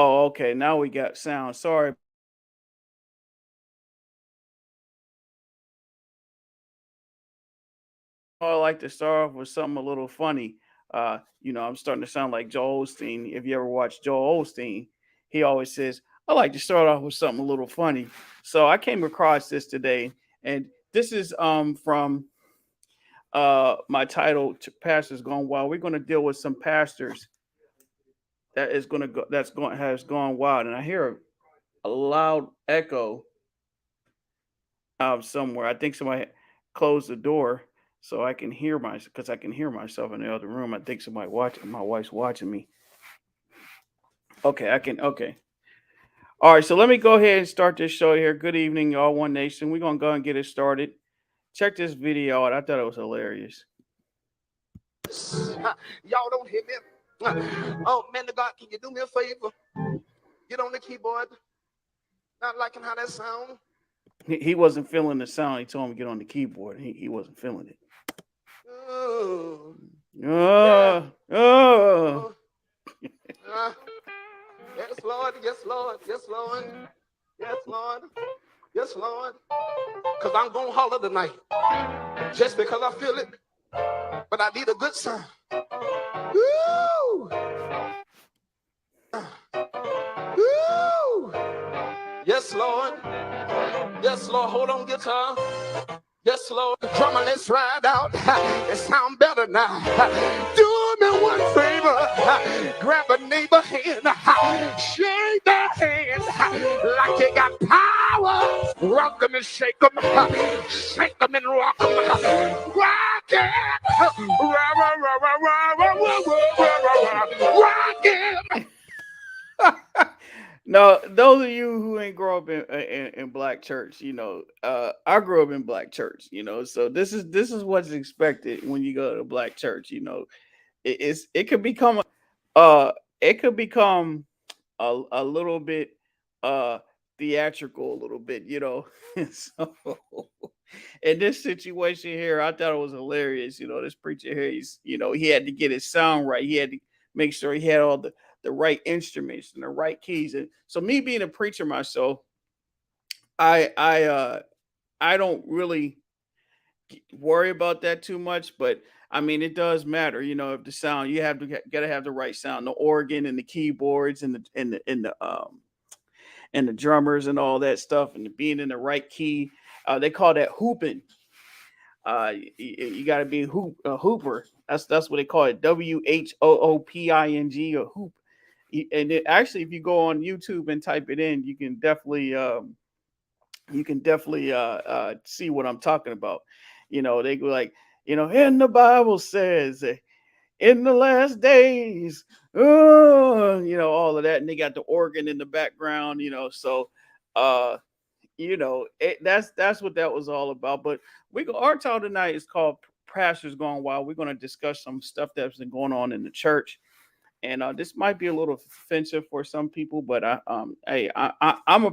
Oh, okay. Now we got sound. Sorry. I like to start off with something a little funny. I'm starting to sound like Joel Osteen. If you ever watch Joel Osteen, he always says, I like to start off with something a little funny. So I came across this today, and this is from my title, Pastors Gone Wild. We're going to deal with some pastors that is going to go that's going has gone wild. And I hear a loud echo somewhere. I think somebody closed the door so I can hear myself because I can hear myself in the other room. I think somebody watching. My wife's watching me. Okay, I can. Okay. All right. So let me go ahead and start this show here. Good evening, y'all. One Nation. We're gonna go and get it started. Check this video out. I thought it was hilarious. Y'all don't hear me. Oh, man of God, can you do me a favor? Get on the keyboard. Not liking how that sound. He wasn't feeling the sound. He told him to get on the keyboard. He wasn't feeling it. Oh, yeah. Oh. Oh, uh, yes, Lord. Yes, Lord. Yes, Lord. Yes, Lord. Yes, Lord. Because I'm going to holler tonight. Just because I feel it. But I need a good sound. Woo! Woo! Yes, Lord. Yes, Lord. Hold on, guitar. Yes, Lord. Drummer, let's ride out. It sound better now. Do me one favor. Grab a neighbor hand. Shake their hand like you got power. Rock them and shake them. Shake them and rock them. Rock it. Rock it. No, those of you who ain't grow up in black church, I grew up in black church, so this is what's expected when you go to black church. It could become uh it could become a little bit uh theatrical a little bit, so in this situation here, I thought it was hilarious. This preacher here, he had to get his sound right. He had to make sure he had all the right instruments and the right keys. And so me being a preacher myself, I I uh I don't really worry about that too much, but I mean it does matter, if the sound you have to gotta have the right sound, the organ and the keyboards and the drummers and all that stuff and being in the right key. They call that hooping. You got to be a hooper. That's what they call it. WHOOPING, a hoop. And actually, if you go on YouTube and type it in, you can definitely see what I'm talking about. They go like, and the Bible says, in the last days, oh, all of that, and they got the organ in the background. So uh that's what that was all about. But our talk tonight is called Pastors Gone Wild. We're going to discuss some stuff that's been going on in the church, and this might be a little offensive for some people, but I'm a I'm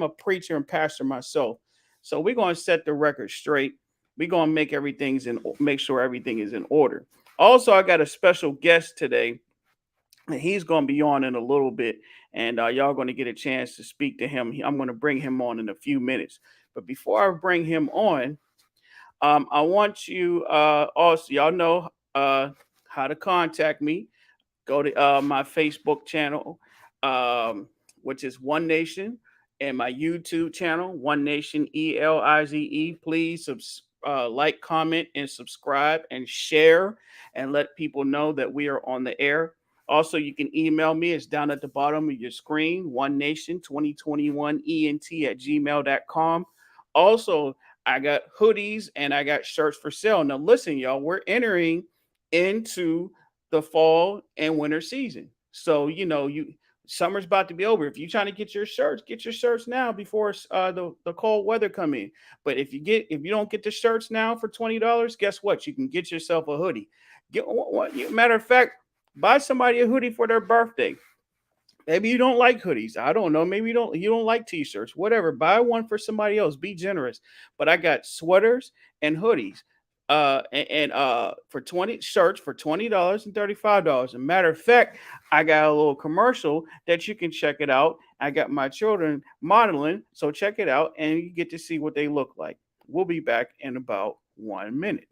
a preacher and pastor myself, so we're going to set the record straight. We're going to make sure everything is in order. Also, I got a special guest today, and he's going to be on in a little bit, and y'all going to get a chance to speak to him. I'm going to bring him on in a few minutes, but before I bring him on, I want you also, y'all know how to contact me. Go to my Facebook channel, which is One Nation, and my YouTube channel, One Nation ELIZE. Please like, comment, and subscribe, and share, and let people know that we are on the air. Also, you can email me. It's down at the bottom of your screen, One Nation 2021 ENT@gmail.com. Also, I got hoodies and I got shirts for sale. Now, listen, y'all, we're entering into the fall and winter season. So summer's about to be over. If you're trying to get your shirts now before the cold weather come in. But if you don't get the shirts now for $20, guess what? You can get yourself a hoodie. Matter of fact, buy somebody a hoodie for their birthday. Maybe you don't like hoodies. I don't know. Maybe you don't like t-shirts. Whatever. Buy one for somebody else. Be generous. But I got sweaters and hoodies. And for 20 shirts for $20 and $35. As a matter of fact, I got a little commercial that you can check it out. I got my children modeling, so check it out and you get to see what they look like. We'll be back in about 1 minute.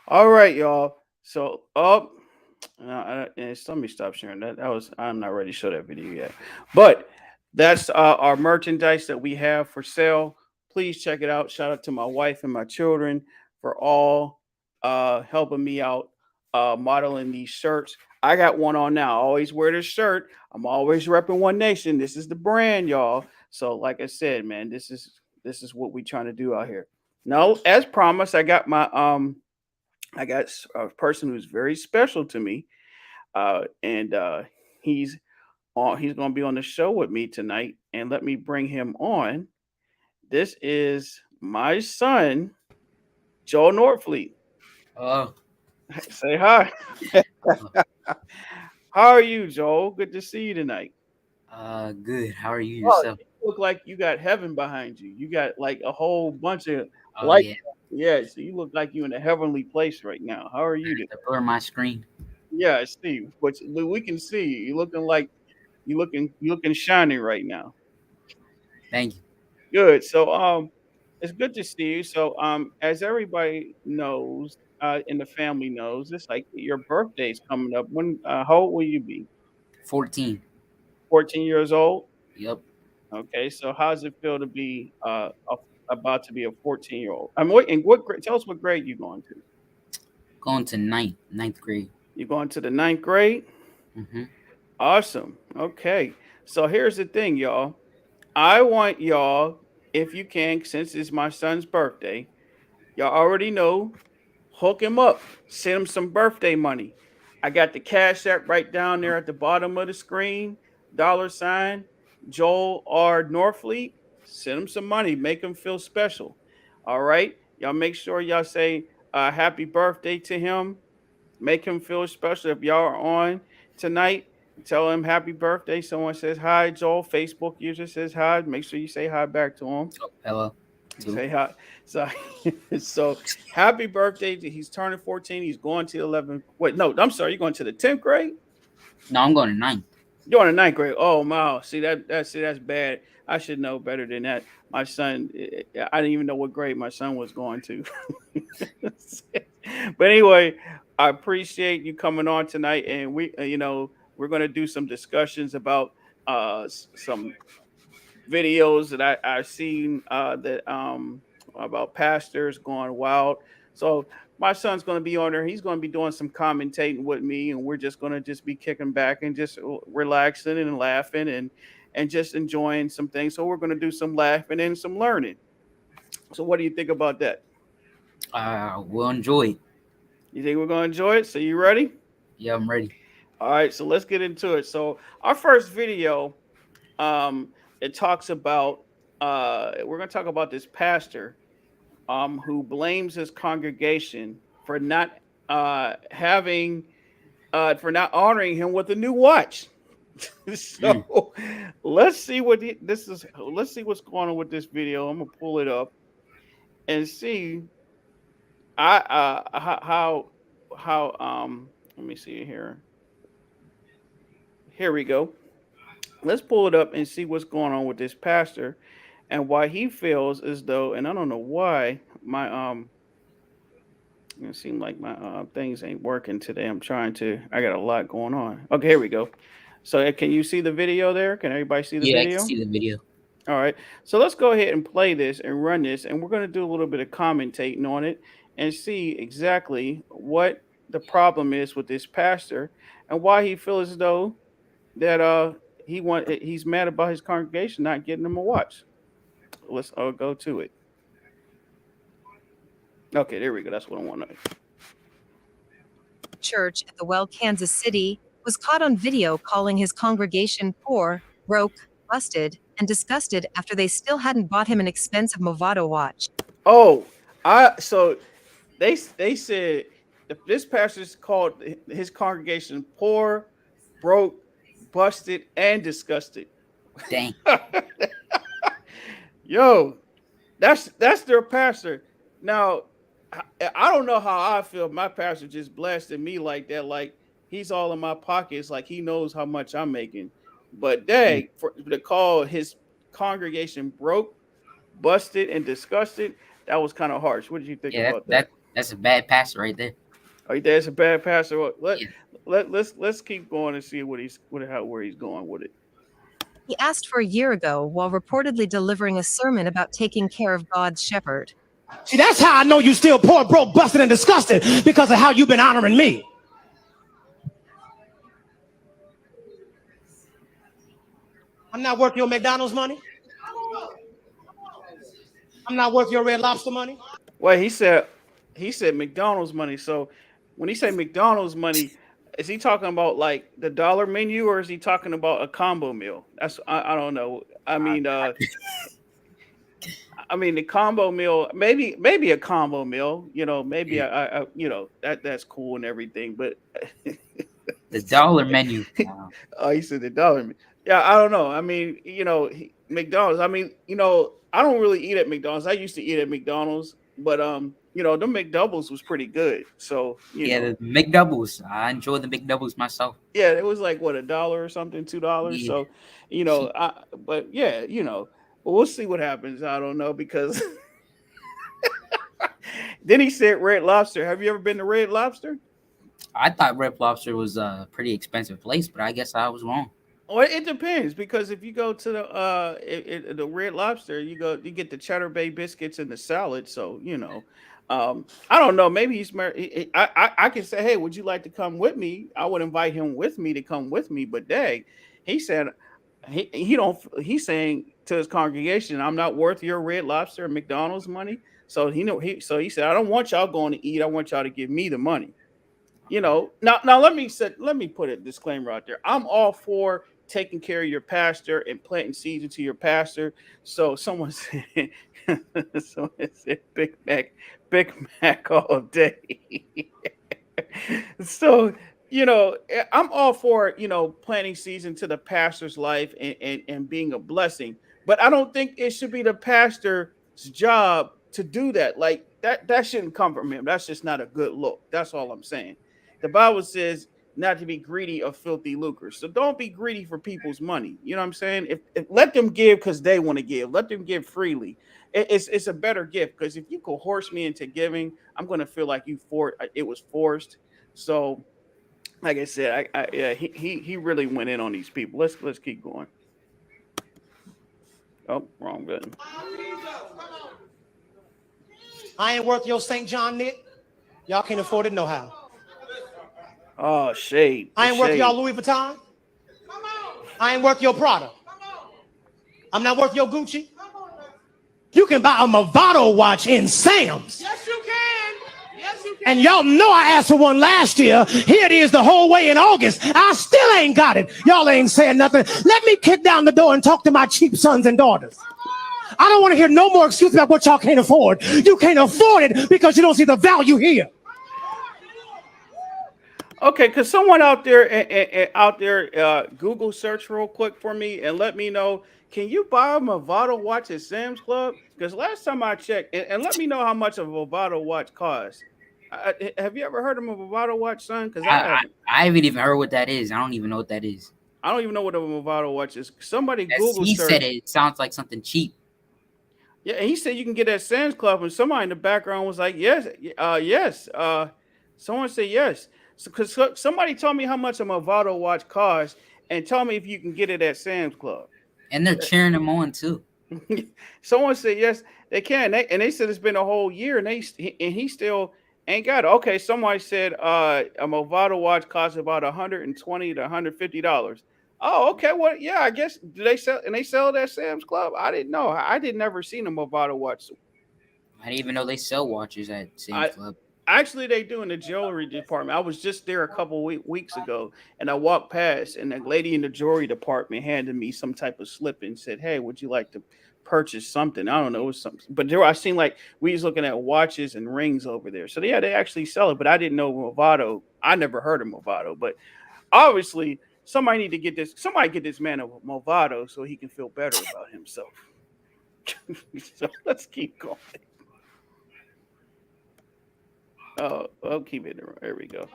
All right, y'all. So up. And let me stop sharing that. That was I'm not ready to show that video yet, but that's our merchandise that we have for sale. Please check it out. Shout out to my wife and my children for all helping me out modeling these shirts. I got one on now. I always wear this shirt. I'm always repping One Nation. This is the brand, y'all. So, like I said, man, this is what we trying to do out here. Now, as promised, I got a person who's very special to me, and he's he's going to be on the show with me tonight. And let me bring him on. This is my son, Joe Norfleet. Oh, Say hi. oh, How are you, Joel? Good to see you tonight. good. How are you Oh, yourself? you look like you got heaven behind you. You got like a whole bunch of Oh light. yeah, Yeah, so you look like you're in a heavenly place right now. How are you? to blur my screen. Yeah, I see. But we can see you. You're looking like you looking shiny right now. Thank you. Good. So it's good to see you. So as everybody knows, and the family knows, it's like your birthday's coming up. When how old will you be? 14. 14 years old? Yep. Okay. So how does it feel to be about to be a 14-year-old? I mean, and what grade, tell us what grade you going to? Going to ninth grade. You going to the ninth grade? Mm-hmm. Awesome. Okay. So here's the thing, y'all. I want y'all, if you can, since it's my son's birthday, y'all already know, hook him up, send him some birthday money. I got the Cash App right down there at the bottom of the screen, $ Joel R. Norfleet. Send him some money, make him feel special. All right. Y'all make sure y'all say happy birthday to him. Make him feel special. If y'all are on tonight, tell him happy birthday. Someone says hi, Joel. Facebook user says hi. Make sure you say hi back to him. Oh, hello. Too. Say hi. So, so happy birthday. He's turning 14. He's going to 11th. Wait, no, I'm sorry. You're going to the 10th grade? No, I'm going to ninth. You're on the ninth grade. Oh, wow. See, that's bad. I should know better than that. My son, I didn't even know what grade my son was going to. But anyway, I appreciate you coming on tonight. And we're going to do some discussions about some videos that I've seen that about pastors going wild. So my son's going to be on there. He's going to be doing some commentating with me, and we're just going to just be kicking back and just relaxing and laughing and just enjoying some things. So we're going to do some laughing and some learning. So what do you think about that? We'll enjoy it. You think we're going to enjoy it? So you ready? Yeah, I'm ready. All right. So let's get into it. So our first video, um, it talks about we're going to talk about this pastor who blames his congregation for not having for not honoring him with a new watch. Mm. So let's see what this is. Let's see what's going on with this video. I'm gonna pull it up and see how let me see here. Here we go. Let's pull it up and see what's going on with this pastor and why he feels as though, and I don't know why my it seems like my things ain't working today. I got a lot going on. Okay, here we go. So can you see the video there? Can everybody see the Yeah, I can video? see the video. All right. So let's go ahead and play this and run this, and we're going to do a little bit of commentating on it and see exactly what the problem is with this pastor and why he feels as though that he's mad about his congregation not getting him a watch. Let's go to it. Okay, there we go. That's what I want to. Church at the Well, Kansas City, was caught on video calling his congregation poor, broke, busted, and disgusted after they still hadn't bought him an expensive Movado watch. Oh, I so they said if this pastor's called his congregation poor, broke, busted, and disgusted. Dang. Yo, that's their pastor. Now, I don't know how I feel. My pastor just blasted me like that, like he's all in my pockets, like he knows how much I'm making. But dang, for to call his congregation broke, busted, and disgusted, that was kind of harsh. What did you think Yeah, about that? that's a bad passer right there. Oh, that's a bad pastor. Yeah. Let's keep going and see where he's going with it. He asked for a year ago while reportedly delivering a sermon about taking care of God's shepherd. See, that's how I know you still poor, broke, busted, and disgusted, because of how you've been honoring me. I'm not worth your McDonald's money. I'm not worth your Red Lobster money. Well, he said McDonald's money. So when he said McDonald's money, is he talking about like the dollar menu, or is he talking about a combo meal? I don't know. I mean the combo meal, maybe a combo meal. You know, maybe I that's cool and everything, but The dollar menu. Wow. oh, he said the dollar menu. Yeah, I don't know. I mean, McDonald's. I mean, I don't really eat at McDonald's. I used to eat at McDonald's, but the McDoubles was pretty good. So Yeah, the McDoubles. I enjoy the McDoubles myself. yeah, it was like what, $1 or something, $2. Yeah. So but yeah, but we'll see what happens. I don't know because then he said Red Lobster. Have you ever been to Red Lobster? I thought Red Lobster was a pretty expensive place, but I guess I was wrong. Well, it depends because if you go to the Red Lobster, you get the Cheddar Bay biscuits and the salad. So I don't know. Maybe he's married. I can say, hey, would you like to come with me? I would invite him with me to come with me. But dang, he said he don't. He's saying to his congregation, I'm not worth your Red Lobster and McDonald's money. So he said, I don't want y'all going to eat. I want y'all to give me the money. Now let me put a disclaimer out there. I'm all for taking care of your pastor and planting seeds into your pastor. So someone said Big Mac all day. So I'm all for planting seeds into the pastor's life and being a blessing. But I don't think it should be the pastor's job to do that. Like that shouldn't come from him. That's just not a good look. That's all I'm saying. The Bible says not to be greedy of filthy lucre. So don't be greedy for people's money. You know what I'm saying? If let them give because they want to give. Let them give freely. It's a better gift because if you coerce me into giving, I'm going to feel like it was forced. So, like I said, he really went in on these people. Let's keep going. Oh, wrong button. I ain't worth your St. John knit. Y'all can't afford it no how. Oh, shade. I ain't worth y'all Louis Vuitton. I ain't worth your Prada. I'm not worth your Gucci. You can buy a Movado watch in Sam's. Yes, you can. Yes, you can. And y'all know I asked for one last year. Here it is the whole way in August. I still ain't got it. Y'all ain't saying nothing. Let me kick down the door and talk to my cheap sons and daughters. I don't want to hear no more excuses about what y'all can't afford. You can't afford it because you don't see the value here. Okay, because someone out there Google search real quick for me and let me know. Can you buy a Movado watch at Sam's Club? Because last time I checked, and let me know how much a Movado watch costs. Have you ever heard of a Movado watch, son? Because I haven't even heard what that is. I don't even know what that is. I don't even know what a Movado watch is. Somebody Google He search. said it sounds like something cheap. Yeah, and he said you can get at Sam's Club, and somebody in the background was like, yes, yes. Someone said yes. So, because somebody told me how much a Movado watch costs, and tell me if you can get it at Sam's Club. And they're cheering him on too. Someone said yes, they can. They said it's been a whole year, and he still ain't got it. Okay, somebody said a Movado watch costs about $120 to $150. Oh, okay. Well, yeah, I guess do they sell it at Sam's Club? I didn't know. I did never seen a Movado watch. I didn't even know they sell watches at Sam's I Club. Actually, they do in the jewelry department. I was just there a couple weeks ago, and I walked past, and the lady in the jewelry department handed me some type of slip and said, "Hey, would you like to purchase something?" I don't know, it was something, but there I seen like we was looking at watches and rings over there. So yeah, they actually sell it, but I didn't know Movado. I never heard of Movado, but obviously somebody need to get this. Somebody get this man a Movado so he can feel better about himself. So let's keep going. Oh, I'll keep it. There we go.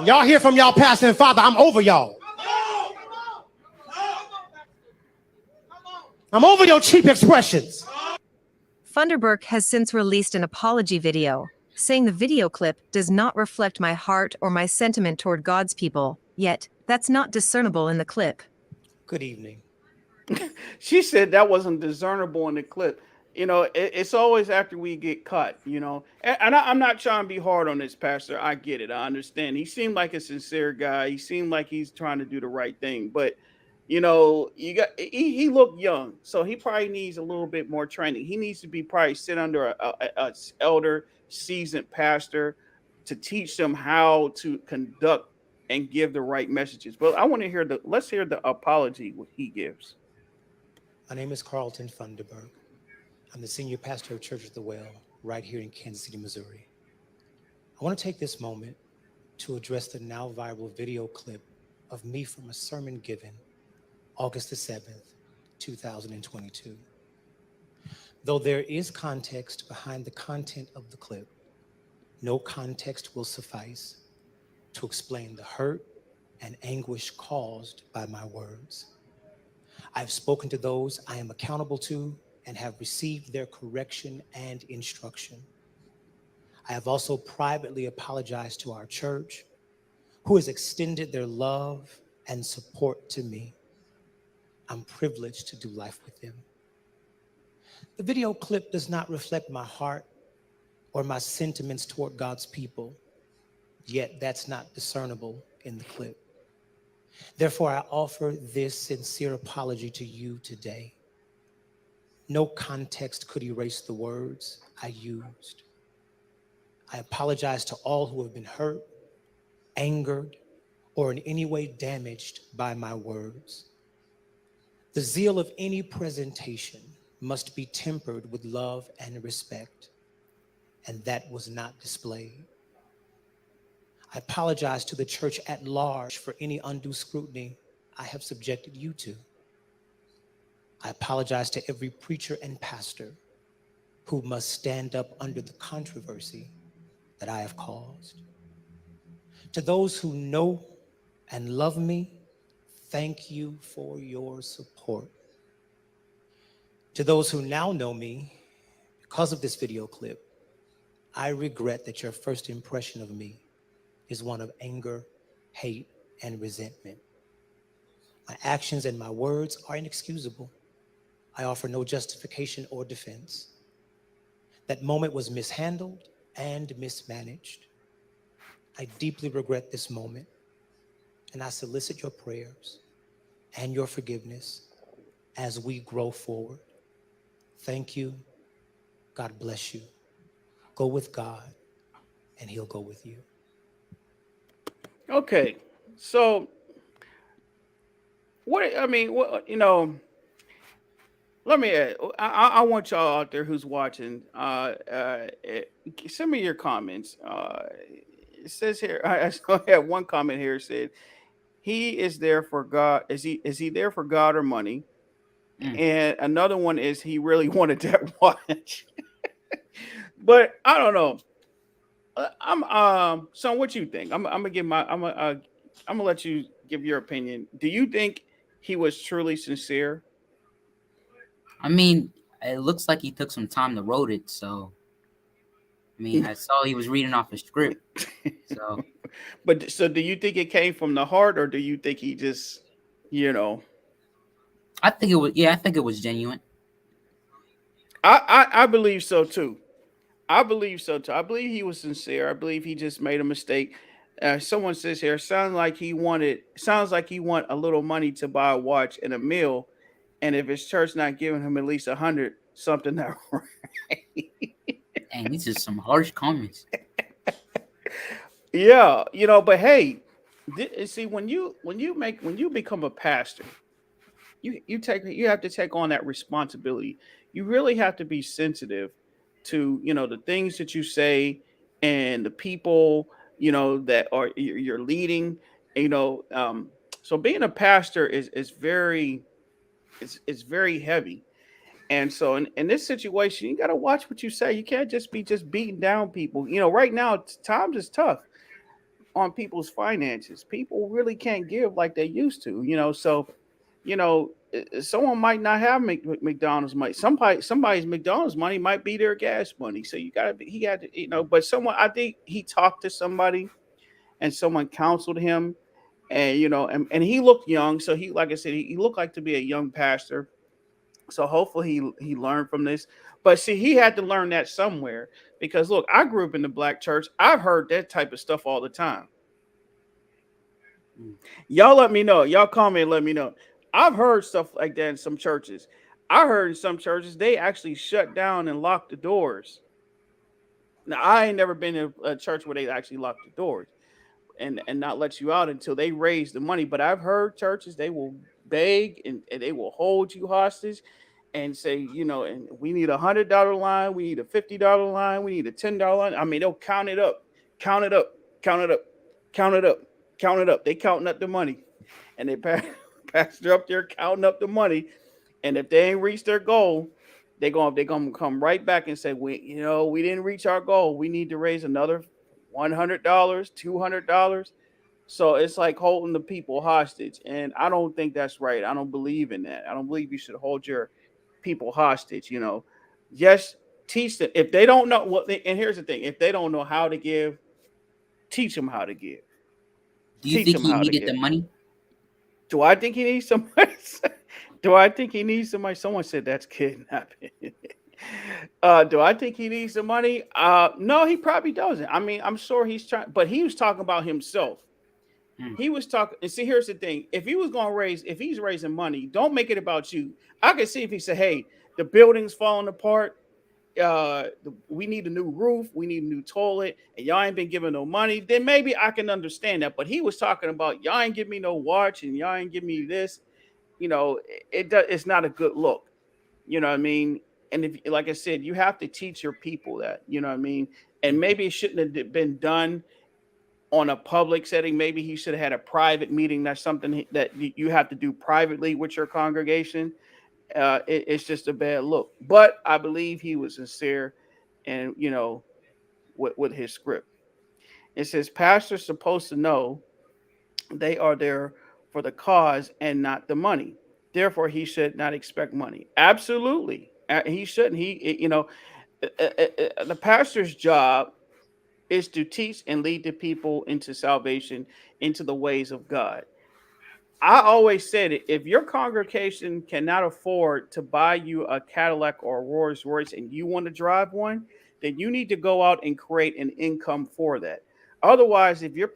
Y'all hear from y'all pastor and father, I'm over y'all. I'm over your cheap expressions. Funderburk has since released an apology video, saying the video clip does not reflect my heart or my sentiment toward God's people, yet that's not discernible in the clip. Good evening. She said that wasn't discernible in the clip. It's always after we get cut, And I'm not trying to be hard on this pastor. I get it. I understand. He seemed like a sincere guy. He seemed like he's trying to do the right thing. But, he looked young. So he probably needs a little bit more training. He needs to be probably sit under a elder, seasoned pastor to teach them how to conduct and give the right messages. But I want to let's hear the apology what he gives. My name is Carlton Funderburk. I'm the senior pastor of Church of the Well right here in Kansas City, Missouri. I want to take this moment to address the now viral video clip of me from a sermon given August the 7th, 2022. Though there is context behind the content of the clip, no context will suffice to explain the hurt and anguish caused by my words. I've spoken to those I am accountable to and have received their correction and instruction. I have also privately apologized to our church, who has extended their love and support to me. I'm privileged to do life with them. The video clip does not reflect my heart or my sentiments toward God's people, yet that's not discernible in the clip. Therefore, I offer this sincere apology to you today. No context could erase the words I used. I apologize to all who have been hurt, angered, or in any way damaged by my words. The zeal of any presentation must be tempered with love and respect, and that was not displayed. I apologize to the church at large for any undue scrutiny I have subjected you to. I apologize to every preacher and pastor who must stand up under the controversy that I have caused. To those who know and love me, thank you for your support. To those who now know me, because of this video clip, I regret that your first impression of me is one of anger, hate, and resentment. My actions and my words are inexcusable. I offer no justification or defense. That moment was mishandled and mismanaged. I deeply regret this moment, and I solicit your prayers and your forgiveness as we grow forward. Thank you. God bless you. Go with God, and He'll go with you. Okay, so let me. I want y'all out there who's watching. Send me your comments. It says here. I have one comment here. It said, "He is there for God. Is he there for God or money?" And another one is, "He really wanted that watch." But I don't know. Son, what you think? I'm gonna give my. I'm gonna let you give your opinion. Do you think he was truly sincere? I mean, it looks like he took some time to wrote it, so I mean, I saw he was reading off a script. So But so, do you think it came from the heart, or do you think he just, you know? I think it was. Yeah, I think it was genuine. I believe so too. I believe so too. I believe he was sincere. I believe he just made a mistake. Someone says here, sounds like he want a little money to buy a watch and a meal, and if his church not giving him at least 100, something not right. And these are some harsh comments. Yeah, but hey, see, when you become a pastor, you have to take on that responsibility. You really have to be sensitive to the things that you say and the people that are you're leading. You know, so being a pastor is very it's very heavy. And so in this situation, you got to watch what you say. You can't just be just beating down people. Right now times is tough on people's finances. People really can't give like they used to. So someone might not have McDonald's money. Somebody's McDonald's money might be their gas money. So he got to, but someone, I think he talked to somebody and someone counseled him, and and he looked young. So like I said, he looked like to be a young pastor. So hopefully he learned from this. But see, he had to learn that somewhere, because look, I grew up in the black church. I've heard that type of stuff all the time. Mm. Y'all let me know. Y'all comment and let me know. I've heard stuff like that in some churches. I heard in some churches they actually shut down and locked the doors. Now I ain't never been in a church where they actually lock the doors and not let you out until they raise the money. But I've heard churches they will beg and they will hold you hostage and say, and we need $100 line, we need a $50 line, we need a $10 line. I mean, they'll count it up, count it up, count it up, count it up, count it up. They counting up the money, and they pastor up there counting up the money. And if they ain't reached their goal, they gonna come right back and say, we didn't reach our goal. We need to raise another $100, $200. So it's like holding the people hostage, and I don't think that's right. I don't believe in that. I don't believe you should hold your people hostage. Yes, teach them if they don't know what. And here's the thing: if they don't know how to give, teach them how to give. Do you Teach think them he how to needed give. the money? Do I think he needs somebody? Do I think he needs somebody? Someone said that's kidnapping. Do I think he needs the money? No, he probably doesn't. I mean, I'm sure he's trying, but he was talking about himself. Hmm. He was talking, and see, here's the thing: if he's raising money, don't make it about you. I can see if he said, "Hey, the building's falling apart. We need a new roof, we need a new toilet, and y'all ain't been giving no money," then maybe I can understand that. But he was talking about y'all ain't give me no watch and y'all ain't give me this. It's not a good look. You know what I mean? And if, like I said, you have to teach your people that. You know what I mean? And maybe it shouldn't have been done on a public setting. Maybe he should have had a private meeting. That's something that you have to do privately with your congregation. It's just a bad look. But I believe he was sincere, and with his script. It says pastors supposed to know they are there for the cause and not the money. Therefore, he should not expect money. Absolutely, he shouldn't. The pastor's job is to teach and lead the people into salvation, into the ways of God. I always said it. If your congregation cannot afford to buy you a Cadillac or a Rolls Royce and you want to drive one, then you need to go out and create an income for that. Otherwise, if your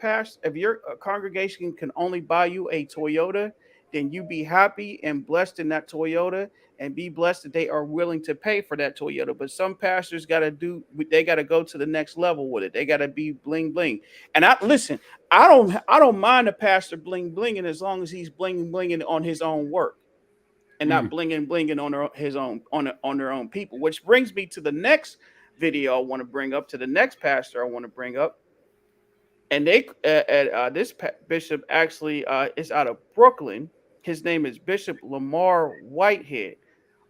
congregation can only buy you a Toyota, then you be happy and blessed in that Toyota, and be blessed that they are willing to pay for that Toyota. But some pastors they got to go to the next level with it. They got to be bling bling. And I listen, I don't mind a pastor bling blinging as long as he's bling blinging on his own work and Hmm. not blinging blinging on his own on their own people. Which brings me to the next video I want to bring up, to the next pastor I want to bring up. And this bishop actually is out of Brooklyn. His name is Bishop Lamar Whitehead.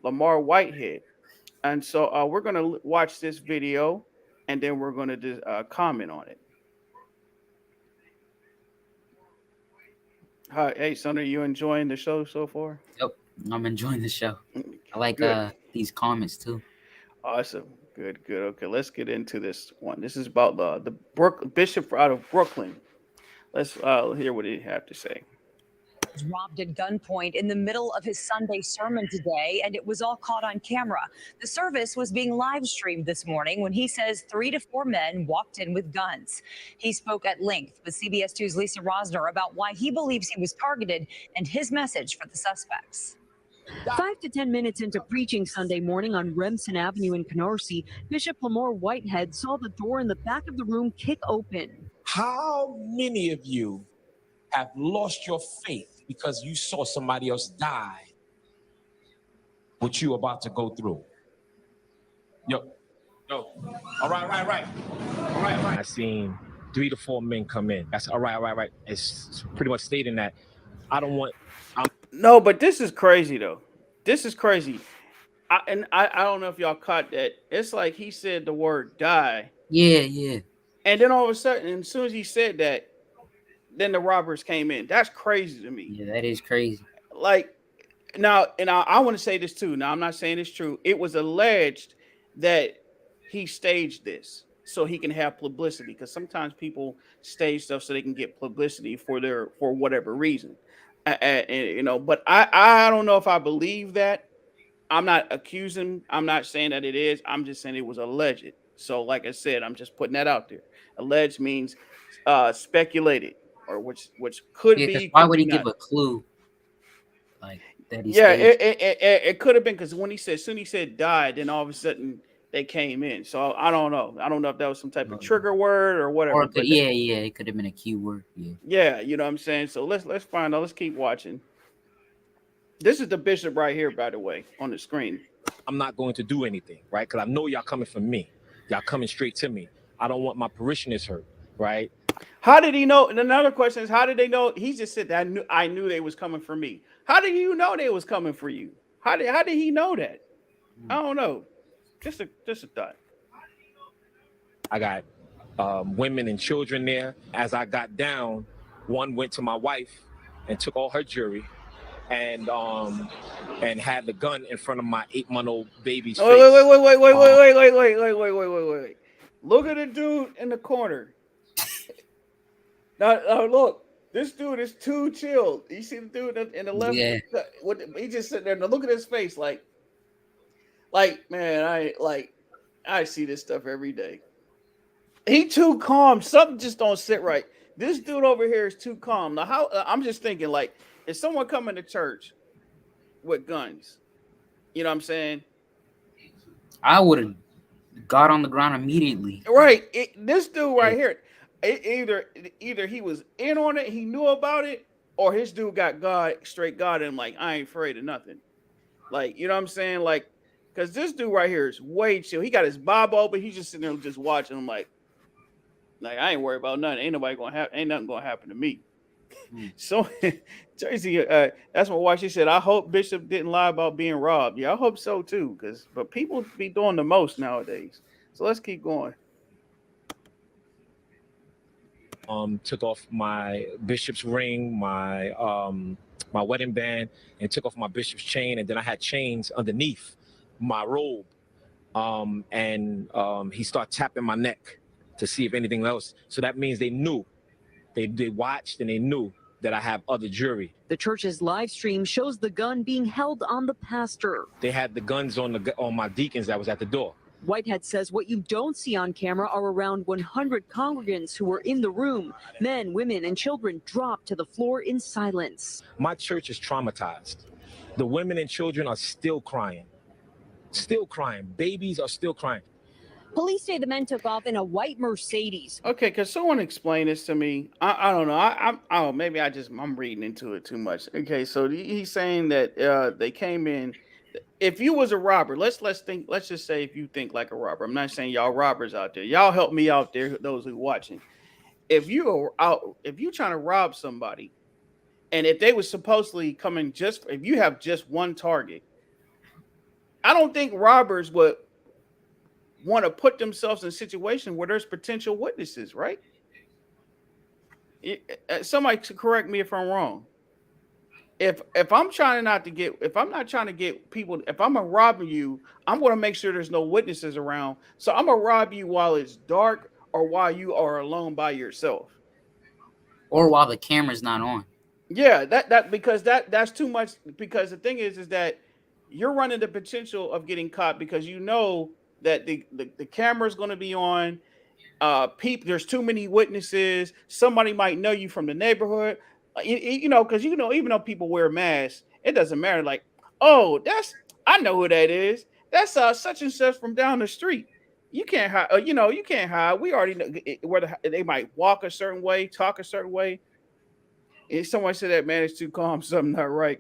Lamar Whitehead. And so we're going to watch this video, and then we're going to comment on it. Hi, hey, son, are you enjoying the show so far? Yep, I'm enjoying the show. I like Good. these comments too. Awesome. Good, good. Okay, let's get into this one. This is about the Bishop out of Brooklyn. Let's hear what he have to say. Robbed at gunpoint in the middle of his Sunday sermon today, and it was all caught on camera. The service was being live streamed this morning when he says 3 to 4 men walked in with guns. He spoke at length with CBS 2's Lisa Rosner about why he believes he was targeted and his message for the suspects. 5 to 10 minutes into preaching Sunday morning on Remsen Avenue in Canarsie, Bishop Lamore Whitehead saw the door in the back of the room kick open. How many of you have lost your faith because you saw somebody else die what you about to go through? Yo. All right. I seen 3 to 4 men come in. That's all right. It's pretty much stating that I don't want. No, but this is crazy though. This is crazy. I don't know if y'all caught that. It's like he said the word die. Yeah. And then all of a sudden, as soon as he said that, then the robbers came in. That's crazy to me. Yeah, that is crazy. Like now, and I want to say this too. Now, I'm not saying it's true. It was alleged that he staged this so he can have publicity, because sometimes people stage stuff so they can get publicity for whatever reason. And but I don't know if I believe that. I'm not accusing. I'm not saying that it is. I'm just saying it was alleged. So, like I said, I'm just putting that out there. Alleged means speculated, or which could Yeah, be. because why could would be he give not. a clue like that? He Yeah, staged? it could have been, because when he said, soon he said died, then all of a sudden they came in. So I don't know. I don't know if that was some type of trigger word or whatever. Or yeah, it could have been a keyword. Yeah, you know what I'm saying. So let's find out. Let's keep watching. This is the bishop right here, by the way, on the screen. I'm not going to do anything, right? Because I know y'all coming for me. Y'all coming straight to me. I don't want my parishioners hurt, right? How did he know? And another question is, how did they know? He just said that I knew they was coming for me. How did you know they was coming for you? How did he know that? I don't know. Just a thought. I got women and children there. As I got down, one went to my wife and took all her jewelry, and had the gun in front of my 8-month-old baby's face. Wait. Look at the dude in the corner. Now look, this dude is too chilled. You see the dude in the left? Yeah. He just sitting there. Now look at his face, like man, I see this stuff every day. He too calm. Something just don't sit right. This dude over here is too calm. Now, how I'm just thinking, like, if someone coming to church with guns, you know what I'm saying? I would have got on the ground immediately. Right. This dude right here, either he was in on it, he knew about it, or his dude got straight God in him, like, I ain't afraid of nothing. Like, you know what I'm saying? Like, because this dude right here is way chill. He got his bob open. He's just sitting there just watching him, like I ain't worried about nothing. Ain't nothing gonna happen to me. So Tracy, that's my wife. She said, I hope Bishop didn't lie about being robbed. Yeah, I hope so too. But people be doing the most nowadays. So let's keep going. Took off my bishop's ring, my wedding band, and took off my bishop's chain, and then I had chains underneath my robe. He started tapping my neck to see if anything else. So that means they knew. They watched and they knew that I have other jewelry. The church's live stream shows the gun being held on the pastor. They had the guns on my deacons that was at the door. Whitehead says what you don't see on camera are around 100 congregants who were in the room. Men, women, and children dropped to the floor in silence. My church is traumatized. The women and children are still crying. Still crying. Babies are still crying. Police say the men took off in a white Mercedes. Okay, can someone explain this to me? I don't know. Maybe I'm reading into it too much. Okay, so he's saying that they came in. If you was a robber, let's just say if you think like a robber. I'm not saying y'all robbers out there. Y'all help me out there, those who watching. If you trying to rob somebody, and if they was supposedly coming if you have just one target, I don't think robbers would want to put themselves in a situation where there's potential witnesses, right? Somebody to correct me if I'm wrong. If I'm not trying to get people, if I'm robbing you, I'm going to make sure there's no witnesses around. So I'm going to rob you while it's dark or while you are alone by yourself. Or while the camera's not on. Yeah, because that's too much. Because the thing is that you're running the potential of getting caught because you know that the camera is going to be on. People, there's too many witnesses. Somebody might know you from the neighborhood. You know, because you know, even though people wear masks, it doesn't matter. Like, oh, that's I know who that is. That's such and such from down the street. You can't hide. You know, you can't hide. We already know whether they might walk a certain way, talk a certain way. If someone said that man is too calm, something not right.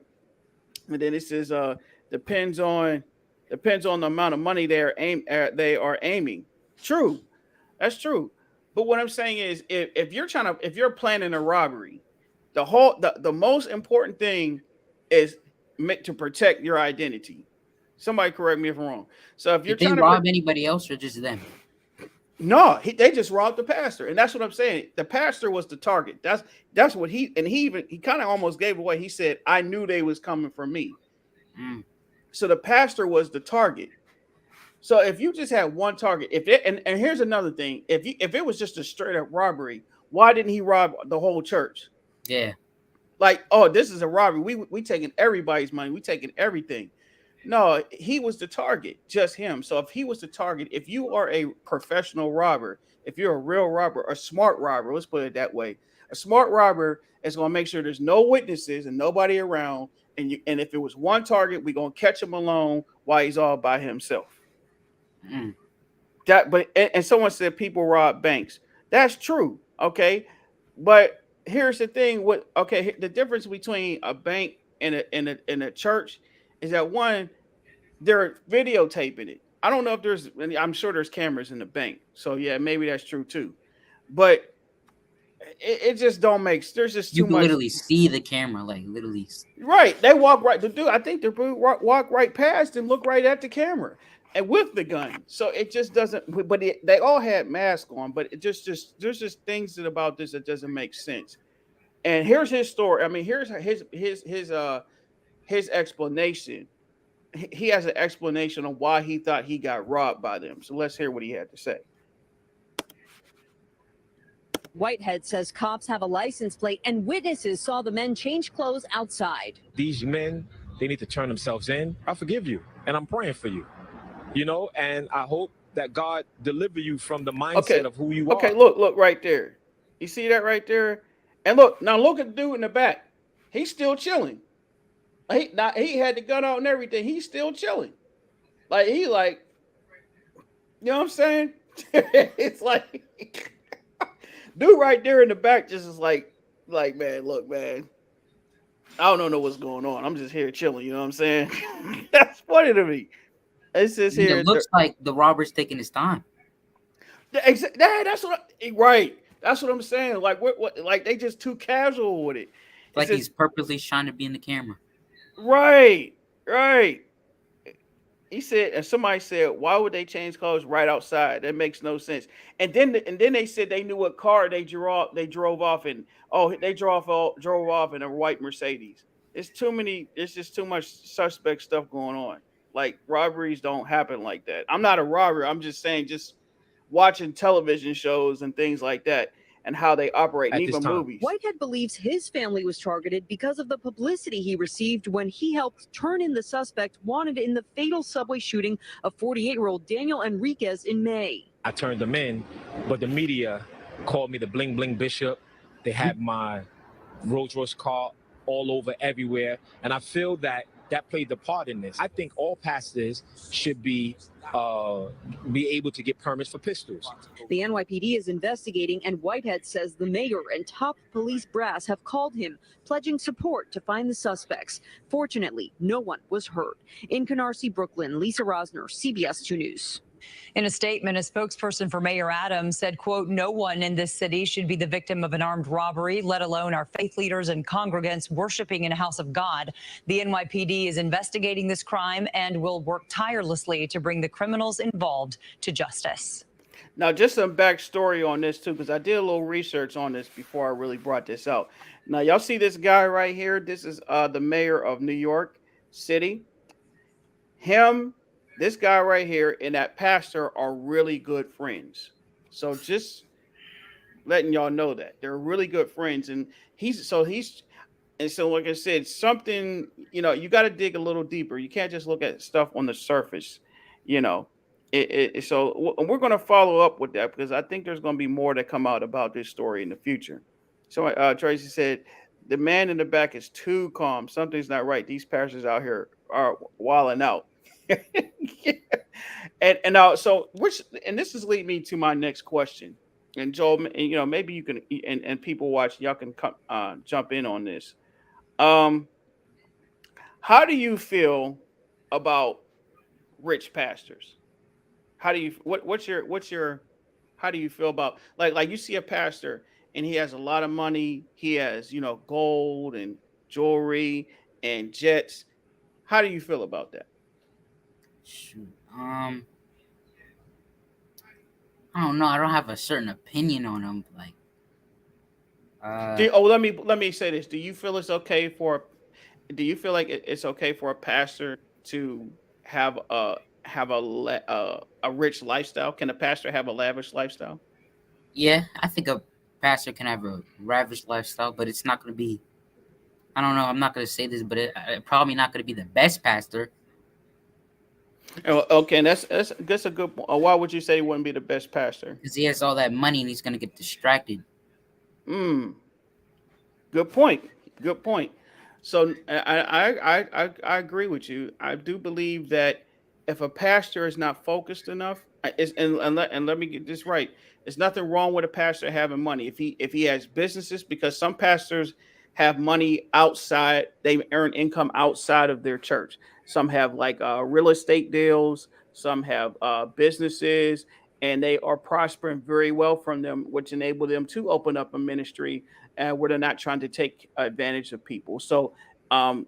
And then it says depends on the amount of money they are aiming. True, that's true. But what I'm saying is, if you're if you're planning a robbery, the most important thing is to protect your identity. Somebody correct me if I'm wrong. So if you're Did they trying to rob anybody else or just them? no, they just robbed the pastor, and that's what I'm saying. The pastor was the target. That's what he kind of almost gave away. He said, "I knew they was coming for me." Mm. So the pastor was the target. So if you just had one target, if it and here's another thing, if it was just a straight up robbery, why didn't he rob the whole church? Yeah. Like, oh, this is a robbery. We taking everybody's money. We taking everything. No, he was the target, just him. So if he was the target, if you are a professional robber, if you're a real robber, a smart robber, let's put it that way, a smart robber is going to make sure there's no witnesses and nobody around. And if it was one target, we're going to catch him alone while he's all by himself. Mm. And someone said people rob banks. That's true. Okay. But here's the thing with okay, the difference between a bank and a church is that one, they're videotaping it. I don't know if I'm sure there's cameras in the bank. So yeah, maybe that's true too. But it just don't make there's just You too can much. literally see the camera, like literally. Right. They walk right. The dude, I think they walk right past and look right at the camera and with the gun. So it just doesn't. But they all had masks on. But it just there's just things about this that doesn't make sense. And here's his story. I mean, here's his explanation. He has an explanation on why he thought he got robbed by them. So let's hear what he had to say. Whitehead says cops have a license plate and witnesses saw the men change clothes outside. These men, they need to turn themselves in. I forgive you, and I'm praying for you. You know, and I hope that God deliver you from the mindset of who you are. Okay, look right there. You see that right there? And look at the dude in the back. He's still chilling. He had the gun out and everything. He's still chilling. Like you know what I'm saying? It's like dude right there in the back just is like man, look, man. I don't know what's going on. I'm just here chilling. You know what I'm saying? That's funny to me. It's just here. It looks like the robber's taking his time. That's right. That's what I'm saying. Like what? Like they just too casual with it. Like he's purposely trying to be in the camera. Right. He said, and somebody said, why would they change clothes right outside? That makes no sense. And then they said they knew what car they drove off in. Oh, they drove off in a white Mercedes. It's just too much suspect stuff going on. Like robberies don't happen like that. I'm not a robber. I'm just saying, just watching television shows and things like that and how they operate, and even movies. Whitehead believes his family was targeted because of the publicity he received when he helped turn in the suspect wanted in the fatal subway shooting of 48-year-old Daniel Enriquez in May. I turned them in, but the media called me the bling bling bishop. They had my Rolls Royce car all over everywhere, and I feel that played the part in this. I think all pastors should be able to get permits for pistols. The NYPD is investigating, and Whitehead says the mayor and top police brass have called him, pledging support to find the suspects. Fortunately, no one was hurt. In Canarsie, Brooklyn, Lisa Rosner, CBS 2 News. In a statement, a spokesperson for Mayor Adams said, quote, no one in this city should be the victim of an armed robbery, let alone our faith leaders and congregants worshiping in a house of God. The NYPD is investigating this crime and will work tirelessly to bring the criminals involved to justice. Now, just some backstory on this, too, because I did a little research on this before I really brought this out. Now, y'all see this guy right here? This is the mayor of New York City. This guy right here and that pastor are really good friends. So just letting y'all know that they're really good friends, and he's and so like I said, something you got to dig a little deeper. You can't just look at stuff on the surface, you know. We're going to follow up with that because I think there's going to be more that come out about this story in the future. So Tracy said the man in the back is too calm. Something's not right. These pastors out here are wilding out. Yeah. So which and this is lead me to my next question. And Joel, maybe you can and people watch, y'all can come jump in on this. Um, how do you feel about rich pastors? How do you what's your how do you feel about like you see a pastor and he has a lot of money, he has, gold and jewelry and jets. How do you feel about that? Shoot. I don't know. I don't have a certain opinion on them. Like, Let me say this. Do you feel like it's okay for a pastor to have a rich lifestyle? Can a pastor have a lavish lifestyle? yeah, I think a pastor can have a ravish lifestyle, but it's not going to be. I don't know. I'm not going to say this, but it probably not going to be the best pastor Okay, and that's a good point. Why would you say he wouldn't be the best pastor? because he has all that money and he's going to get distracted. Hmm. Good point. Good point. So I agree with you. I do believe that if a pastor is not focused enough, and let me get this right, there's nothing wrong with a pastor having money if he has businesses because some pastors have money outside. They earn income outside of their church. Some have like real estate deals. Some have businesses, and they are prospering very well from them, which enable them to open up a ministry where they're not trying to take advantage of people. So um,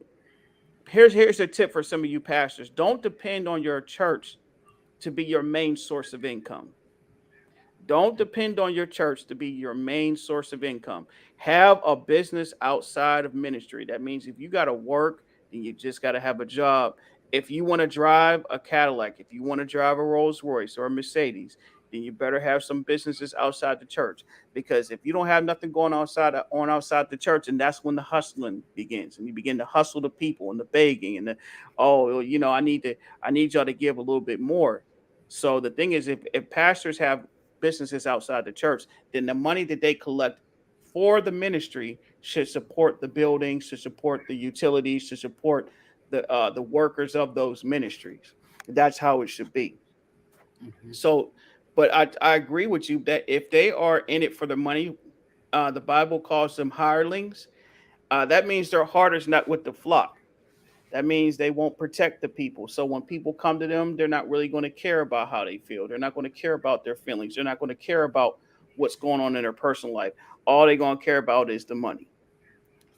here's a tip for some of you pastors: don't depend on your church to be your main source of income. Don't depend on your church to be your main source of income. Have a business outside of ministry. That means if you got to work, then you just got to have a job. If you want to drive a Cadillac, if you want to drive a Rolls Royce or a Mercedes, then you better have some businesses outside the church. Because if you don't have nothing going outside the church, and that's when the hustling begins, and you begin to hustle the people and the begging and the oh, I need y'all to give a little bit more. So the thing is, if pastors have businesses outside the church, then the money that they collect for the ministry should support the buildings, should support the utilities, should support the workers of those ministries. That's how it should be. Hmm. So, but I agree with you that if they are in it for the money, the Bible calls them hirelings. That means their heart is not with the flock. That means they won't protect the people. So when people come to them, they're not really going to care about how they feel. They're not going to care about their feelings. They're not going to care about what's going on in their personal life. All they're going to care about is the money.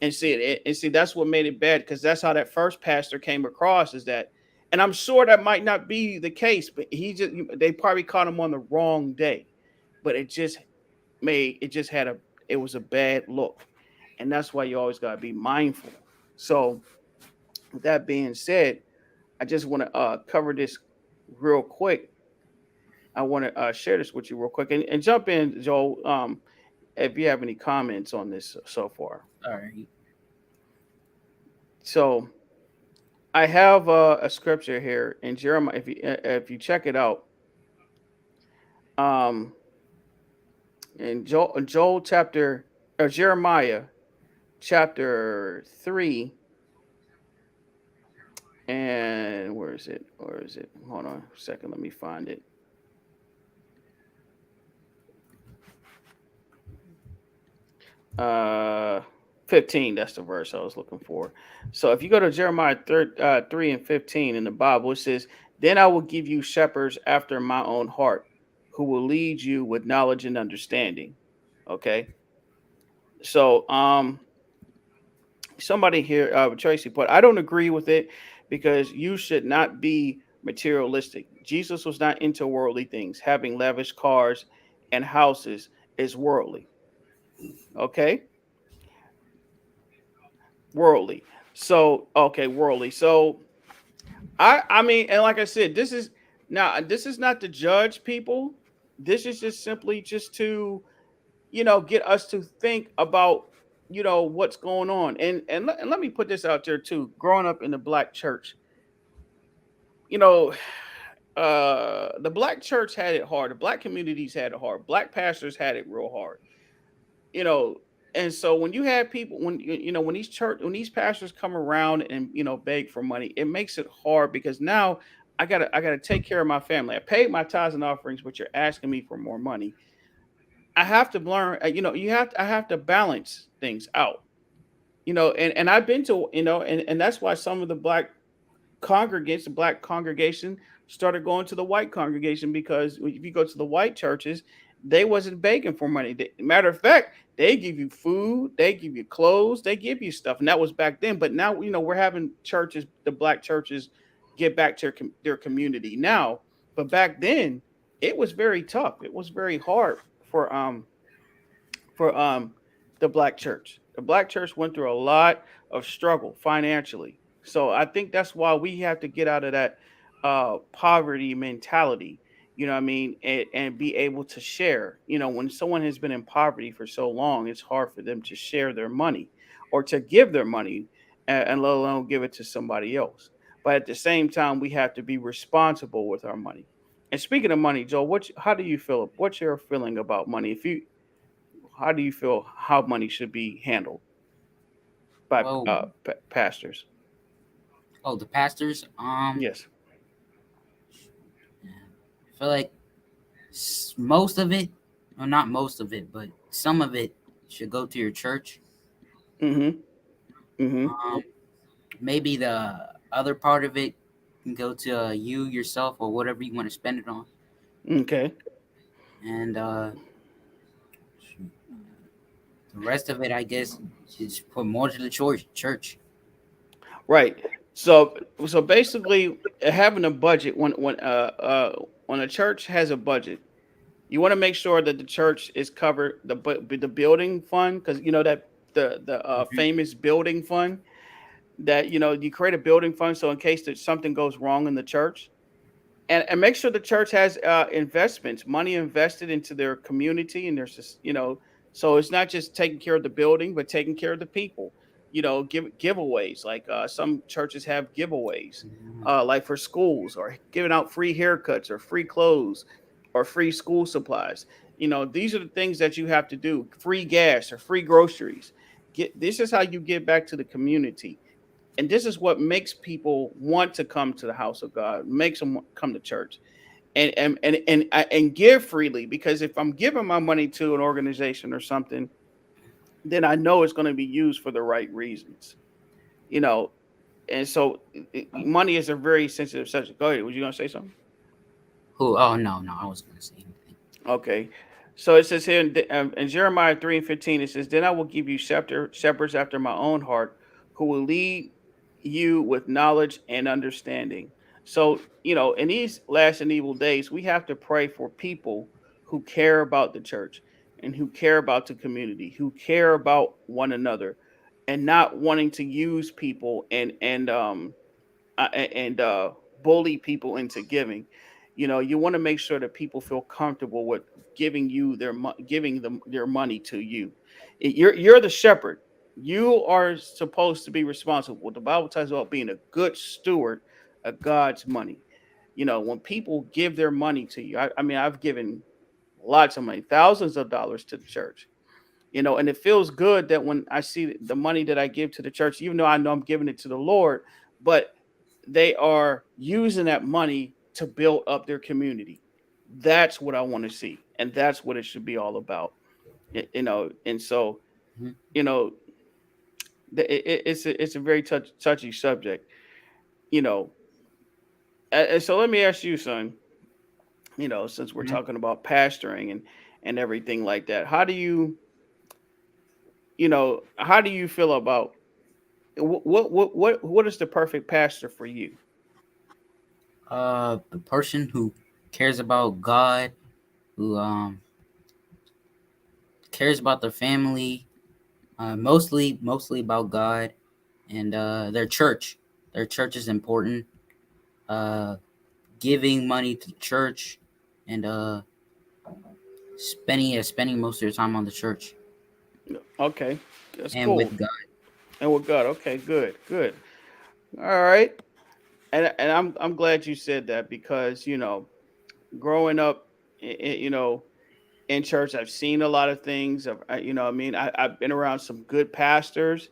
And see that's what made it bad because that's how that first pastor came across is that, and I'm sure that might not be the case, but they probably caught him on the wrong day, but it was a bad look, and that's why you always got to be mindful. So with that being said, I just want to cover this real quick. I want to share this with you real quick and jump in, Joel, if you have any comments on this so far. All right. So I have a scripture here in Jeremiah. If you check it out, um, in Joel chapter or Jeremiah chapter 3, and where is it? Where is it? Hold on a second. Let me find it. uh 15, that's the verse I was looking for. So if you go to Jeremiah 3 and 15 in the Bible, it says, then I will give you shepherds after my own heart, who will lead you with knowledge and understanding. Okay. So somebody here, Tracy, but I don't agree with it because you should not be materialistic. Jesus was not into worldly things. Having lavish cars and houses is worldly. Okay, worldly. So okay, worldly. So I mean, and like I said, this is not to judge people. This is just simply just to get us to think about, what's going on. And let me put this out there too. Growing up in the black church, you know, the black church had it hard. The black communities had it hard. Black pastors had it real hard. You know, and so when you have people, when these pastors come around and beg for money, it makes it hard because now I gotta take care of my family. I paid my tithes and offerings, but you're asking me for more money. I have to learn. I have to balance things out. And I've been to, and that's why some of the black congregation started going to the white congregation, because if you go to the white churches, they wasn't begging for money. Matter of fact, they give you food, they give you clothes, they give you stuff, and that was back then. But now, we're having churches, the black churches, get back to their community now. But back then, it was very tough. It was very hard for the black church. The black church went through a lot of struggle financially. So I think that's why we have to get out of that poverty mentality. You know what I mean? And be able to share. When someone has been in poverty for so long, it's hard for them to share their money or to give their money, and let alone give it to somebody else. But at the same time, we have to be responsible with our money. And speaking of money, Joe, how do you feel? What's your feeling about money? How do you feel how money should be handled by Well, pastors? the pastors. Yes. I feel like most of it, well, not most of it, but some of it should go to your church. Mm-hmm. Mm-hmm. Um, Maybe the other part of it can go to you yourself or whatever you want to spend it on, Okay. and the rest of it, I guess, just put more to the church. Right. So basically, having a budget, when a church has a budget, you want to make sure that the church is covered, the building fund, because that the Mhm. famous building fund, that you create a building fund, so in case that something goes wrong in the church, and make sure the church has investments, money invested into their community, and there's just so it's not just taking care of the building, but taking care of the people. Giveaways, like some churches have giveaways, like for schools, or giving out free haircuts or free clothes or free school supplies. These are the things that you have to do. Free gas or free groceries. This is how you get back to the community, and this is what makes people want to come to the house of God, makes them come to church, and give freely. Because if I'm giving my money to an organization or something, then I know it's going to be used for the right reasons. You know, and so money is a very sensitive subject. Go ahead. Was you going to say something? Who? Oh no, I wasn't gonna say anything. Okay. So it says here in Jeremiah 3 and 15, it says, "Then I will give you shepherds after my own heart, who will lead you with knowledge and understanding." So, in these last and evil days, we have to pray for people who care about the church and who care about the community, who care about one another, and not wanting to use people and bully people into giving. You want to make sure that people feel comfortable with giving them their money to you. You're the shepherd. You are supposed to be responsible. The Bible talks about being a good steward of God's money. When people give their money to you, I mean, I've given lots of money, thousands of dollars to the church. And it feels good that when I see the money that I give to the church, even though I know I'm giving it to the Lord, but they are using that money to build up their community. That's what I want to see, and that's what it should be all about. And so Mhm. you know, it's a very touchy subject. You know, and so let me ask you, son. Since we're Mhm. talking about pastoring and everything like that, how do you feel about what is the perfect pastor for you? The person who cares about God, who cares about their family, mostly about God and their church. Their church is important. Uh, Giving money to the church and spending most of your time on the church Okay, that's and cool. with God. And with God, okay, good, good. All right, and I'm glad you said that because growing up, in church, I've seen a lot of things. I mean, I've been around some good pastors,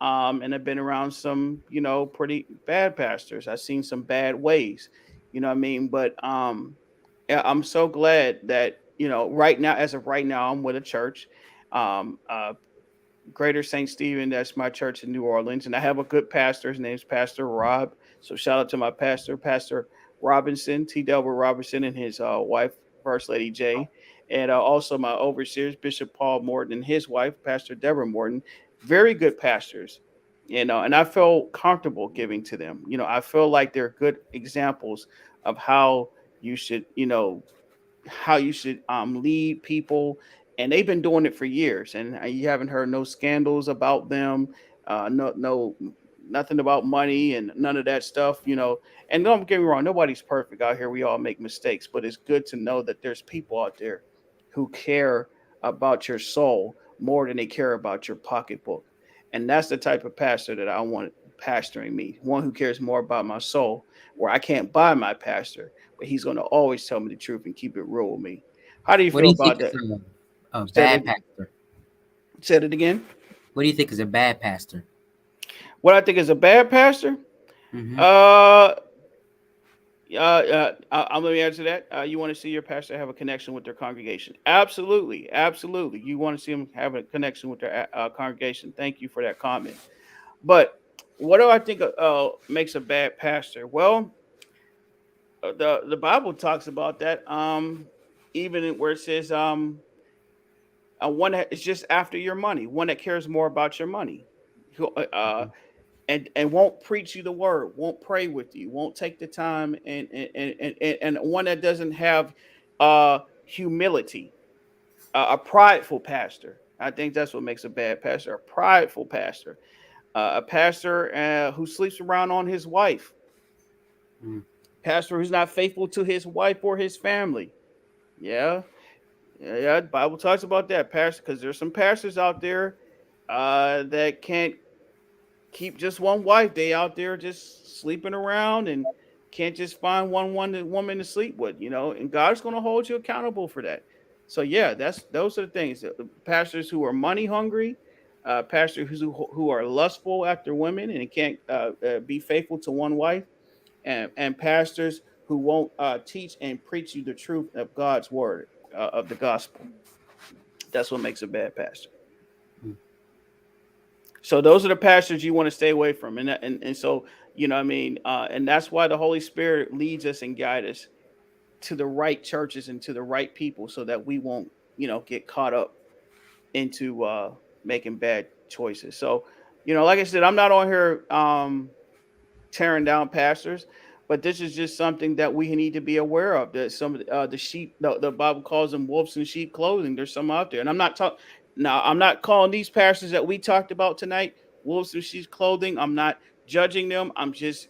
and I've been around some, pretty bad pastors. I've seen some bad ways, I mean, but yeah, I'm so glad that right now, as of right now, I'm with a church. Uh, Greater St. Stephen. That's my church in New Orleans. And I have a good pastor. His name's Pastor Rob. So shout out to my pastor, Pastor Robinson, T. Delbert Robinson, and his wife, First Lady Jay. And also my overseers, Bishop Paul Morton, and his wife, Pastor Deborah Morton. Very good pastors. And I feel comfortable giving to them. I feel like they're good examples of how you should lead people, and they've been doing it for years, and you haven't heard no scandals about them, nothing about money and none of that stuff. And don't get me wrong, nobody's perfect out here, we all make mistakes, but it's good to know that there's people out there who care about your soul more than they care about your pocketbook. And that's the type of pastor that I want pastoring me, one who cares more about my soul, where I can't buy my pastor, but he's going to always tell me the truth and keep it real with me. How do you What do feel you think about is that? a Said bad it. pastor? Said it again. What do you think is a bad pastor? What I think is a bad pastor. Mm-hmm. Uh, I'm going to answer that. You want to see your pastor have a connection with their congregation? Absolutely, absolutely. You want to see them have a connection with their congregation. Thank you for that comment. But what do I think makes a bad pastor? Well, the Bible talks about that. Where it says one that is just after your money, one that cares more about your money, who, and won't preach you the word, won't pray with you, won't take the time, and one that doesn't have humility, a prideful pastor. I think that's what makes a bad pastor, a prideful pastor, a pastor who sleeps around on his wife, Mm. pastor who's not faithful to his wife or his family. Yeah, yeah. The Bible talks about that pastor because there's some pastors out there that can't keep just one wife. They out there just sleeping around and can't just find one woman to sleep with. And God's going to hold you accountable for that. So yeah, those are the things. Pastors who are money hungry, pastors who are lustful after women and can't be faithful to one wife, and pastors who won't teach and preach you the truth of God's word, of the gospel. That's what makes a bad pastor. Mm. So those are the pastors you want to stay away from, and so what I mean, and that's why the Holy Spirit leads us and guides us to the right churches and to the right people, so that we won't get caught up into making bad choices. So like I said, I'm not on here tearing down pastors, but this is just something that we need to be aware of. That some of the sheep, the Bible calls them wolves in sheep clothing. There's some out there, and I'm not talking. Now, I'm not calling these pastors that we talked about tonight wolves in sheep clothing. I'm not judging them. I'm just,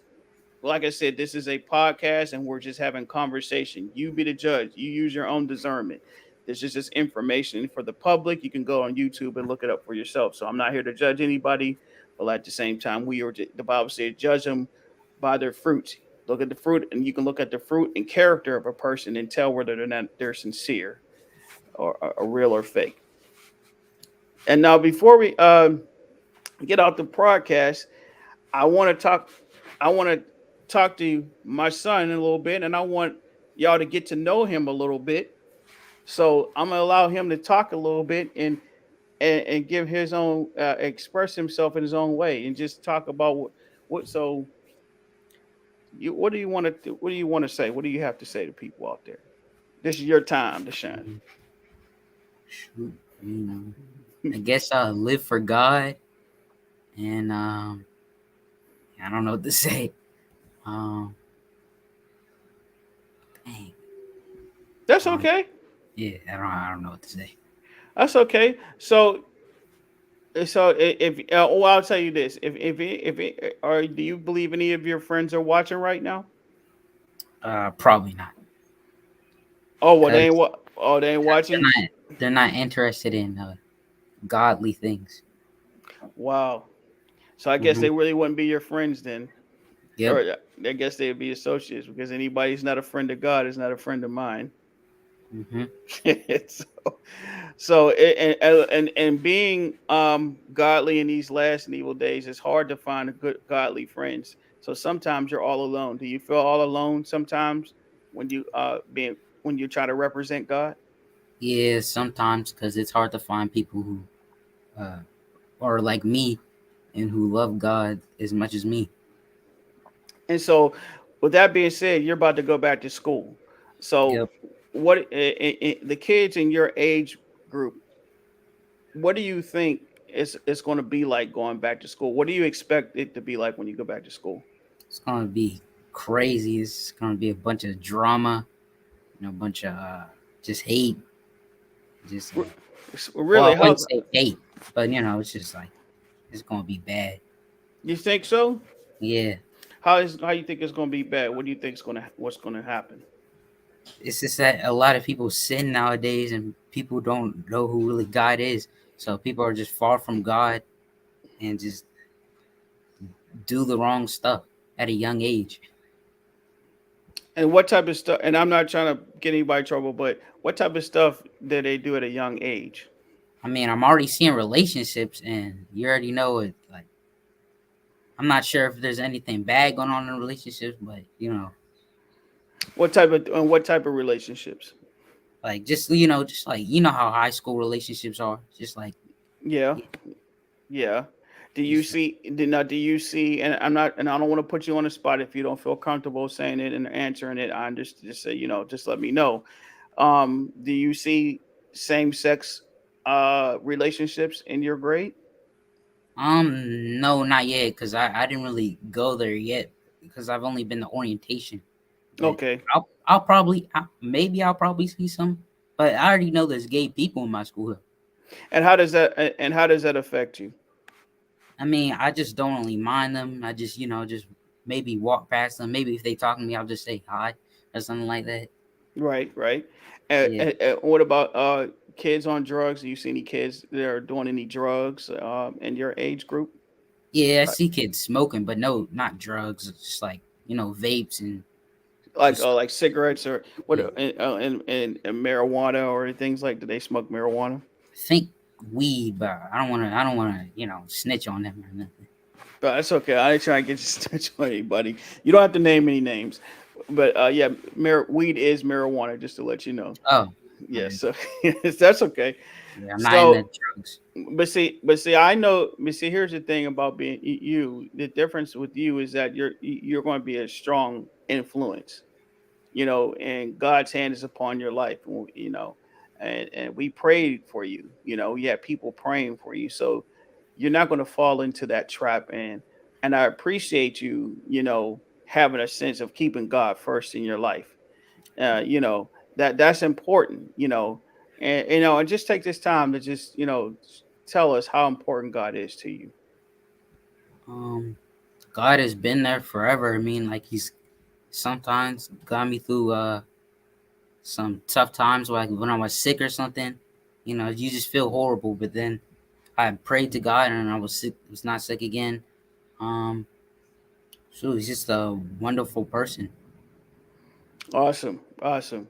like I said, this is a podcast, and we're just having conversation. You be the judge. You use your own discernment. This is just information for the public. You can go on YouTube and look it up for yourself. So I'm not here to judge anybody, but at the same time, the Bible says, judge them by their fruits. Look at the fruit, and you can look at the fruit and character of a person and tell whether they're sincere or real or fake. And now, before we get out the podcast, I want to talk. I want to talk to my son a little bit, and I want y'all to get to know him a little bit. So I'm gonna allow him to talk a little bit and give his own express himself in his own way, and just talk about what. So what do you want to what do you want to say? What do you have to say to people out there? This is your time to shine. Mm. Shoot, I guess I'll live for God, and I don't know what to say. Um, dang, That's um, okay. yeah, I don't know what to say. That's okay. So if I'll tell you this: or do you believe any of your friends are watching right now? Probably not, Oh well, they cause ain't what. Oh, they ain't watching. They're not interested in godly things. Wow. So I guess Hmm. they really wouldn't be your friends then, Yep. or I guess they'd be associates because anybody who's not a friend of God is not a friend of mine. Hmm. so, so being godly in these last and evil days, it's hard to find a good godly friends. So sometimes you're all alone. Do you feel all alone sometimes when you being when you try to represent God? Yeah, sometimes because it's hard to find people who uh, are like me and who love God as much as me. And so, with that being said, you're about to go back to school. So, Yep. what the kids in your age group, what do you think it's going to be like going back to school? What do you expect it to be like when you go back to school? It's gonna be crazy. It's gonna be a bunch of drama, a bunch of just hate. Just R- well, I Really, wouldn't how say hate, but it's just like it's gonna be bad. you think so? Yeah, How you think it's going to be bad? What do you think is going to what's going to happen? it's just that a lot of people sin nowadays, and people don't know who really God is. So people are just far from God and just do the wrong stuff at a young age. And what type of stuff? And I'm not trying to get anybody in trouble, but what type of stuff did they do at a young age? I mean, I'm already seeing relationships, and you already know it. Like, I'm not sure if there's anything bad going on in relationships, but What type of relationships? like just like how high school relationships are. Just like Yeah. yeah, Yeah. Do you just see now do you see, and I'm not, and I don't want to put you on the spot if you don't feel comfortable saying it and answering it. I just say, just let me know. Do you see same sex relationships in your grade? no, not yet, because I didn't really go there yet because I've only been to orientation. But Okay. maybe I'll probably see some. But I already know there's gay people in my school. And how does that affect you? I mean, I just don't really mind them. I just just maybe walk past them. Maybe if they talk to me, I'll just say hi or something like that. Right, right. Yeah. What about kids on drugs? Do you see any kids that are doing any drugs in your age group? Yeah, I Like see kids smoking, but no, not drugs. It's just like, vapes and just like cigarettes or what yeah. and marijuana or things like, do they smoke marijuana? I think weed, but I don't wanna, snitch on them or nothing. But that's okay. I ain't trying to get you stitch on anybody. You don't have to name any names. But yeah, weed is marijuana, just to let you know. Oh, Yeah, okay. so that's okay. Yeah, I'm not into So, drugs. but see, I know. But see, here's the thing about being you. The difference with you is that you're going to be a strong influence, and God's hand is upon your life, and we prayed for you. You had people praying for you, so you're not going to fall into that trap. And I appreciate you, having a sense of keeping God first in your life. That's important. And just take this time to just tell us how important God is to you. Um, God has been there forever. I mean, like He's sometimes got me through some tough times, like when I was sick or something. You just feel horrible, but then I prayed to God and I was not sick again. Um, so He's just a wonderful person. Awesome, awesome.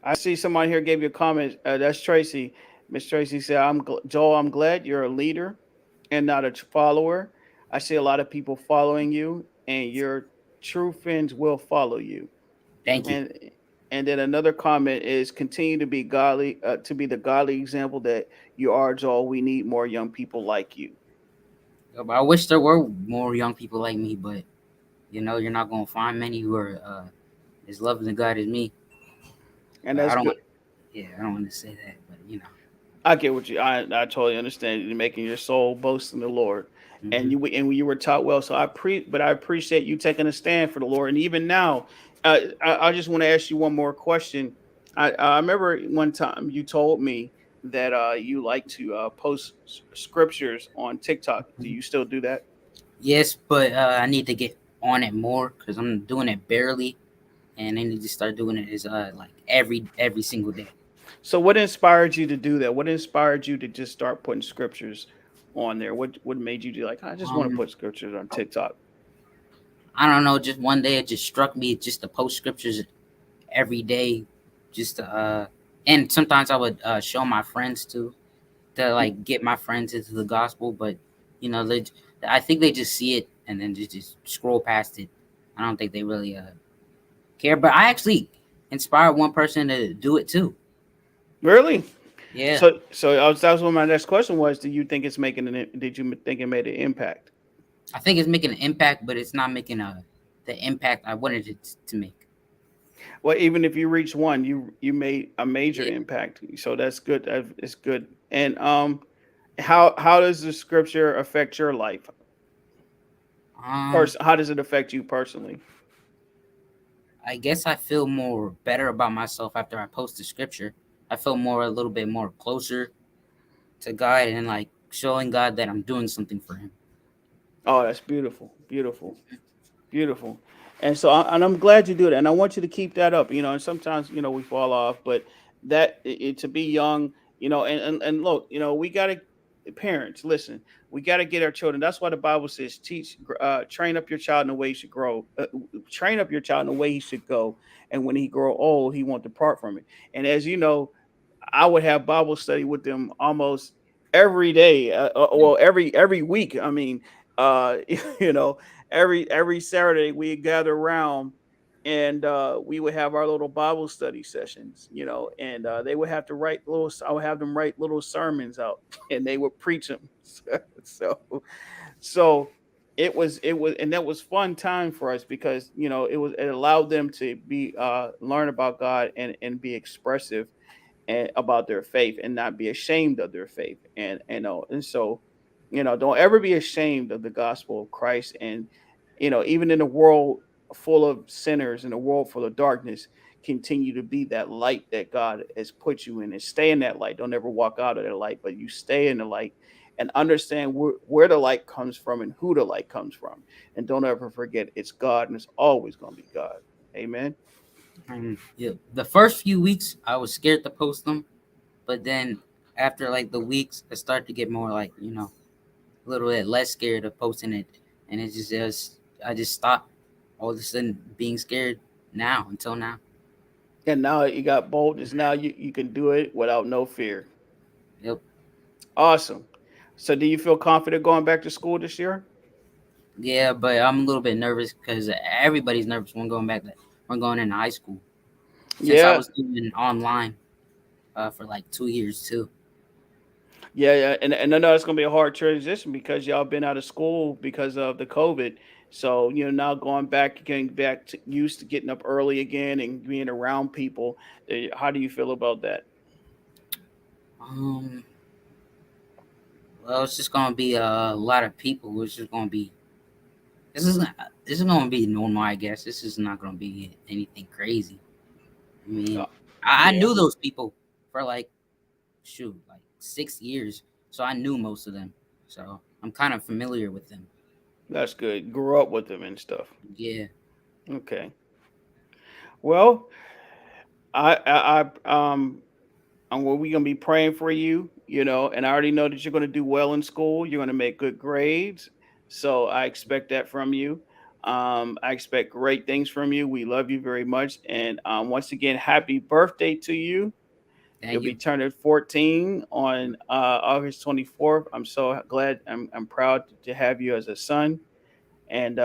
I see somebody here gave you a comment. That's Tracy. Miss Tracy said, Joel. I'm glad you're a leader and not a follower. I see a lot of people following you, and your true friends will follow you. Thank you. And and then another comment is, continue to be godly, to be the godly example that you are, Joel. We need more young people like you. I wish there were more young people like me, but you're not gonna find many who are as loving to God as me. And But I that's don't good. want, yeah, I don't want to say that, but I get what I totally understand. You're making your soul boast in the Lord, and hmm you were taught well. So but I appreciate you taking a stand for the Lord. And even now, I just want to ask you one more question. I remember one time you told me that you like to post scriptures on TikTok. Do you still do that? yes, but I need to get on it more because I'm doing it barely, and I need to start doing it as like every single day. So what inspired you to do that? What inspired you to just start putting scriptures on there? What made you do like I just want to Um, put scriptures on TikTok? I don't know. Just one day, it just struck me just to post scriptures every day, just to, and sometimes I would show my friends too, to like get my friends into the gospel. But you know, I think they just see it and then just scroll past it. I don't think they really care. But I actually inspired one person to do it too. Really? Yeah, So that was what my next question was. Do you think it's making did you think it made an impact? I think it's making an impact, but it's not making the impact I wanted it to make. Well, even if you reach one, you made a major Yeah. impact. So that's good. It's good. And how does the scripture affect your life? Um, How does it affect you personally? I guess I feel more better about myself after I post the scripture. I feel more a little bit more closer to God and like showing God that I'm doing something for Him. Oh, that's beautiful, beautiful. Beautiful. And I'm glad you do that. And I want you to keep that up. And sometimes, we fall off, but to be young, and look, we got to, parents, listen, we got to get our children. That's why the Bible says, train up your child in the way he should grow, train up your child in the way he should go. And when he grow old, he won't depart from it. And as you know, I would have Bible study with them almost every day. Well, every week. I mean, you know, every Saturday we gather around and we would have our little Bible study sessions. And they would have to write little. I would have them write little sermons out, and they would preach them. so so and that was fun time for us because it allowed them to be learn about God and be expressive and about their faith and not be ashamed of their faith and so don't ever be ashamed of the gospel of Christ. And even in a world full of sinners, in a world full of darkness, continue to be that light that God has put you in and stay in that light. Don't ever walk out of that light, but you stay in the light and understand where the light comes from and who the light comes from. And don't ever forget it's God, and it's always going to be God. Amen. Yeah, the first few weeks I was scared to post them, but then after like the weeks, I started to get more like a little bit less scared of posting it, and it just I just stopped all of a sudden being scared now until now. And now you got boldness. Now you can do it without no fear. Yep. Awesome. So do you feel confident going back to school this year? Yeah, but I'm a little bit nervous because everybody's nervous when going into high school. Since I Yeah. was doing online for like 2 years too. Yeah. And I know it's gonna be a hard transition because y'all been out of school because of the COVID. So, now going back, getting back to used to getting up early again and being around people. How do you feel about that? Um, well, it's just gonna be a lot of people. It's just gonna be this is this is gonna be normal, I guess. This is not gonna be anything crazy. I Uh, mean, I yeah, knew those people for like like 6 years, so I knew most of them. So I'm kind of familiar with them. that's good. Grew up with them and stuff. Yeah, Okay. Well, and we're gonna be praying for you, and I already know that you're gonna do well in school. You're gonna make good grades, so I expect that from you. I expect great things from you. We love you very much, and once again, happy birthday to you. You'll thank be you. turning 14 on August 24th. I'm so glad. I'm proud to have you as a son. And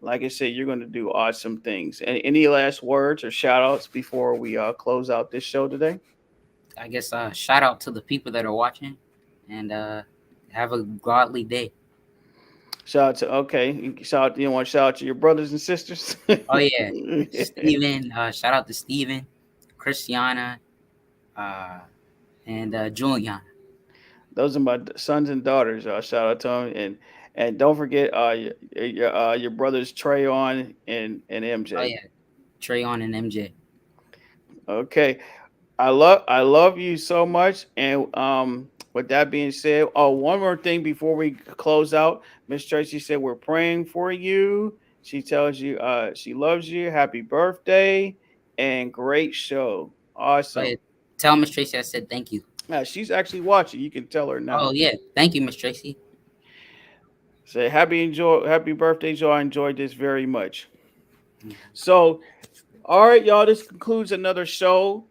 like I said, you're going to do awesome things. Any last words or shout outs before we close out this show today? I guess shout out to the people that are watching, and have a godly day. Shout out to okay. You want to shout out to your brothers and sisters? Oh yeah, Steven. Shout out to Steven, Christiana, uh, and Julian. Those are my sons and daughters. Shout out to them, and don't forget your brothers Trayon and Oh MJ. yeah, Trayon and MJ. Okay, I love you so much. And with that being said, oh, one more thing before we close out. Miss Tracy said we're praying for you. She tells you she loves you. Happy birthday and great show. Oh yeah, Awesome. Tell Miss Tracy I said thank you. She's actually watching. You can tell her now. Oh yeah, thank you, Miss Tracy. Say happy birthday, Joe. I enjoyed this very much. Mhm. So, all right, y'all. This concludes another show.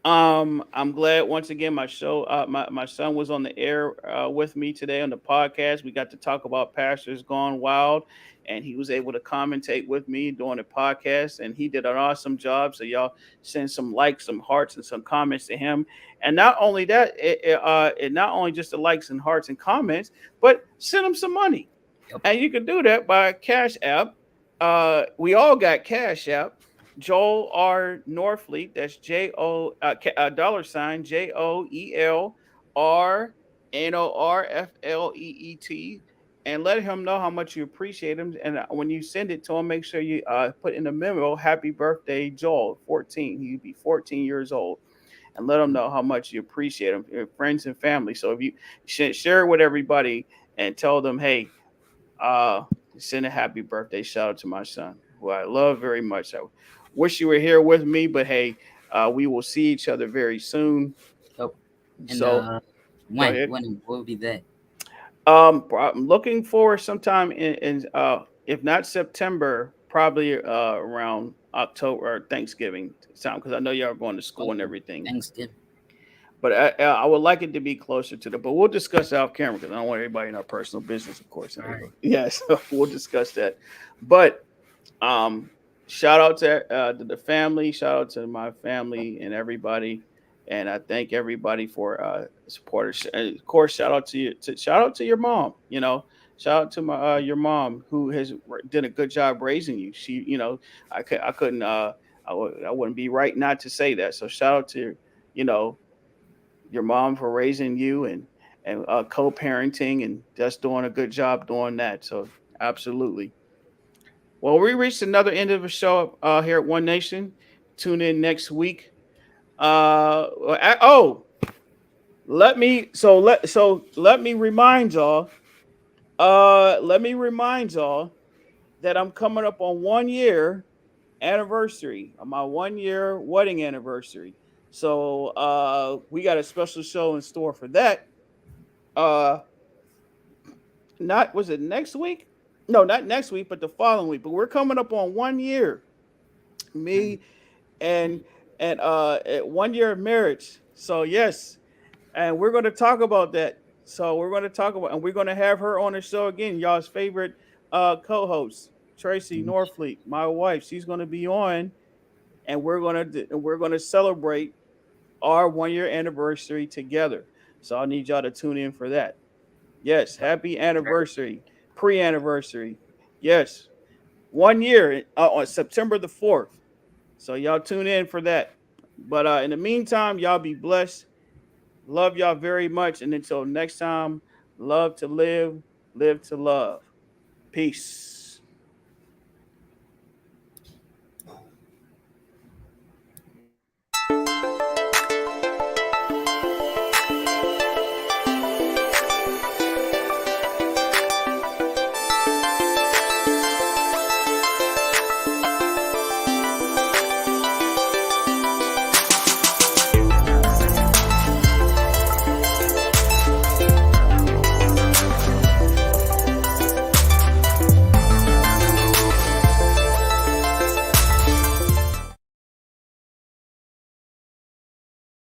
I'm glad once again my son was on the air with me today on the podcast. We got to talk about Pastors Gone Wild, and he was able to commentate with me during the podcast, and he did an awesome job. So y'all send some likes, some hearts, and some comments to him. And not only that, it not only just the likes and hearts and comments, but send him some money. Yep. And you can do that by Cash App. We all got Cash App. Joel R. Norfleet. That's JoelNorfleet. And let him know how much you appreciate him. And when you send it to him, make sure you put in the memo, "Happy birthday, Joel, 14." He'd be 14 years old. And let them know how much you appreciate them, your friends and family. So if you share it with everybody and tell them, hey, uh, send a happy birthday shout out to my son, who I love very much. I wish you were here with me, but hey, we will see each other very soon. Yep. And So go when ahead. when will be that? I'm looking forward sometime in if not September, probably around October or Thanksgiving time, because I know y'all are going to school and Oh, everything. Thanksgiving. But I would like it to be closer to the. But we'll discuss it off camera because I don't want everybody in our personal business, of course. All right. Yes, we'll discuss that. But um, shout out to the family. Shout out to my family and everybody. And I thank everybody for supporters. And of course, shout out to you. Shout out to your mom. Shout out to my your mom who has did a good job raising you. She, I couldn't. I wouldn't be right not to say that. So shout out to you know your mom for raising you and co-parenting and just doing a good job doing that. So absolutely. Well, we reached another end of the show here at One Nation. Tune in next week. Oh, let me remind y'all. Let me remind y'all that I'm coming up on 1 year anniversary of my 1 year wedding anniversary. So we got a special show in store for that. Uh, not was it next week? No, not next week, but the following week. But we're coming up on 1 year. Mm. Me and 1 year of marriage. So yes, and we're going to talk about that. So we're going to talk about, and we're going to have her on the show again. Y'all's favorite co-host, Tracy Mm. Norfleet, my wife. She's going to be on, and we're going to celebrate our 1 year anniversary together. So I need y'all to tune in for that. Yes, happy anniversary, pre-anniversary. Yes, 1 year on September the 4th. So y'all tune in for that. But in the meantime, y'all be blessed. Love y'all very much. And until next time, love to live, live to love. Peace.